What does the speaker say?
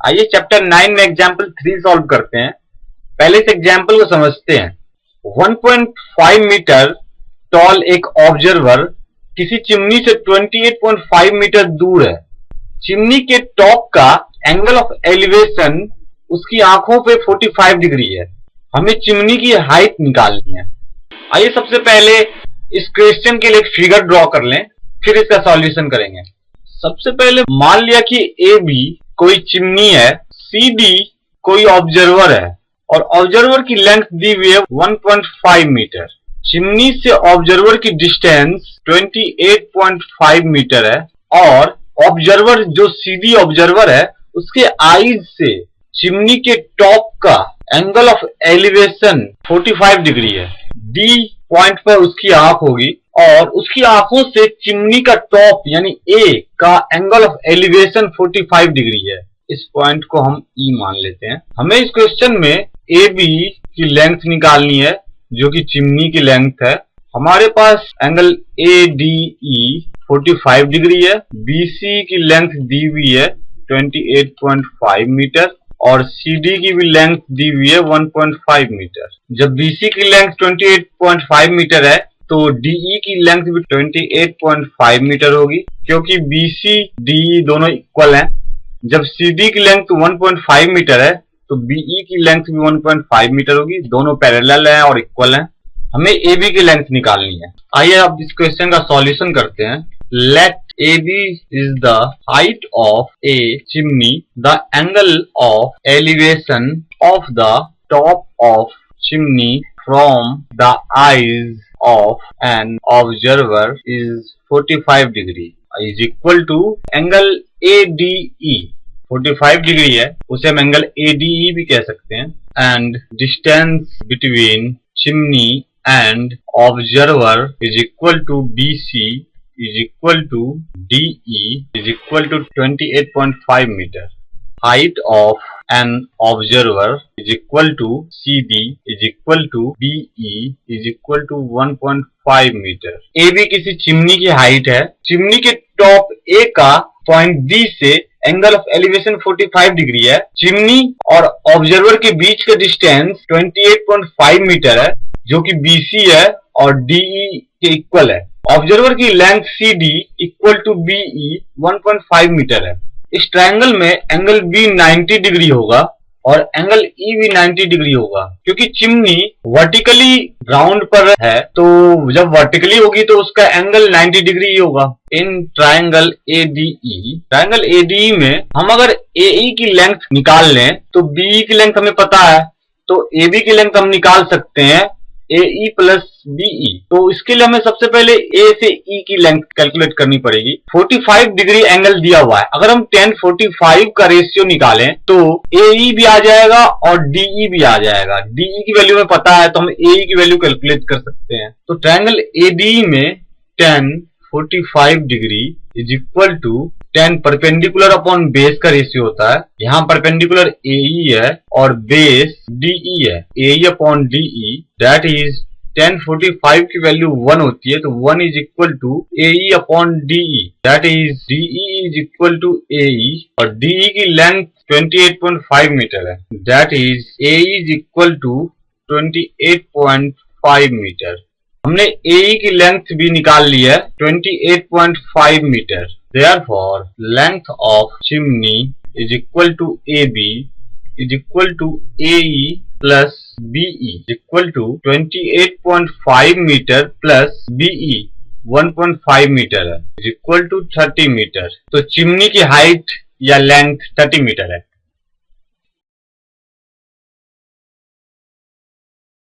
आइए चैप्टर 9 में example 3 solve करते हैं। पहले इस एग्जाम्पल को समझते हैं। 1.5 मीटर टॉल एक ऑब्जर्वर किसी चिमनी से 28.5 मीटर दूर है। चिमनी के टॉप का एंगल ऑफ एलिवेशन उसकी आंखों पे 45 डिग्री है। हमें चिमनी की हाइट निकालनी है। आइए सबसे पहले इस क्वेश्चन के लिए एक फिगर ड्रॉ कर लें, फिर इसका सॉल्यूशन करेंगे। सबसे पहले मान लिया कि ए बी कोई चिमनी है, सी डी कोई ऑब्जर्वर है और ऑब्जर्वर की लेंथ दी हुई है 1.5 मीटर। चिमनी से ऑब्जर्वर की डिस्टेंस 28.5 मीटर है और ऑब्जर्वर जो सीधी ऑब्जर्वर है उसके आईज से चिमनी के टॉप का एंगल ऑफ एलिवेशन 45 डिग्री है। डी पॉइंट पर उसकी आंख होगी और उसकी आंखों से चिमनी का टॉप यानी ए का एंगल ऑफ एलिवेशन 45 डिग्री है। इस पॉइंट को हम ई मान लेते हैं। हमें इस क्वेश्चन में ए बी की लेंथ निकालनी है जो कि चिमनी की लेंथ है। हमारे पास angle A D E 45 degree है। बी सी की लेंथ दी हुई है 28.5 मीटर और CD की भी लेंथ दी हुई है 1.5 मीटर। जब BC की लेंथ 28.5 मीटर है तो DE की लेंथ भी 28.5 मीटर होगी क्योंकि BC DE दोनों इक्वल हैं। जब CD की लेंथ 1.5 मीटर है तो BE की लेंथ भी 1.5 मीटर होगी। दोनों पैरेलल हैं और इक्वल हैं। हमें AB की लेंथ निकालनी है। आइए अब इस क्वेश्चन का सॉल्यूशन करते हैं। Let AB is the height of a chimney. The angle of elevation of the top of chimney from the eyes of an observer is 45 degree. Is equal to angle ADE. 45 degree है, उसे हम angle ADE भी कह सकते हैं। And distance between chimney and observer is equal to BC is equal to DE is equal to 28.5 meter. Height of an observer is equal to CD is equal to BE is equal to 1.5 meter. AB किसी chimney की height है। Chimney के top A का point D से angle of elevation 45 degree है। Chimney और observer के बीच का डिस्टेंस 28.5 मीटर है जो कि BC है और DE के इक्वल है। ऑब्जर्वर की length CD equal to BE 1.5 metre है। इस ट्रायंगल में एंगल B 90 डिग्री होगा और एंगल E भी 90 डिग्री होगा क्योंकि चिमनी वर्टिकली ग्राउंड पर है, तो जब वर्टिकली होगी तो उसका एंगल 90 डिग्री ही होगा। इन ट्रायंगल ADE में हम अगर AE की लेंथ निकाल लें तो BE की लेंथ हमें पता है, तो AB की लेंथ हम निकाल सकते हैं AE प्लस BE। तो इसके लिए हमें सबसे पहले A से E की लेंथ कैलकुलेट करनी पड़ेगी। 45 डिग्री एंगल दिया हुआ है। अगर हम 10:45 का रेशियो निकालें तो AE भी आ जाएगा और DE भी आ जाएगा। DE की वैल्यू में पता है तो हम AE की वैल्यू कैलकुलेट कर सकते हैं। तो ट्रायंगल ADE में 10:45 degree is equal to 10 perpendicular upon base का रेशियो होता है। यहाँ परपेंडिकुलर AE है और बेस DE है। AE upon DE that is 10:45 की वैल्यू 1 होती है तो 1 is equal to AE upon DE that is DE is equal to AE और DE की लेंथ 28.5 मीटर है that is AE is equal to 28.5 metre. हमने AE की लेंथ भी निकाल ली है 28.5 metre. Therefore, length of chimney is equal to AB is equal to AE plus BE is equal to 28.5 meter plus BE 1.5 metre है is equal to 30 metre. तो chimney की height या length 30 metre है।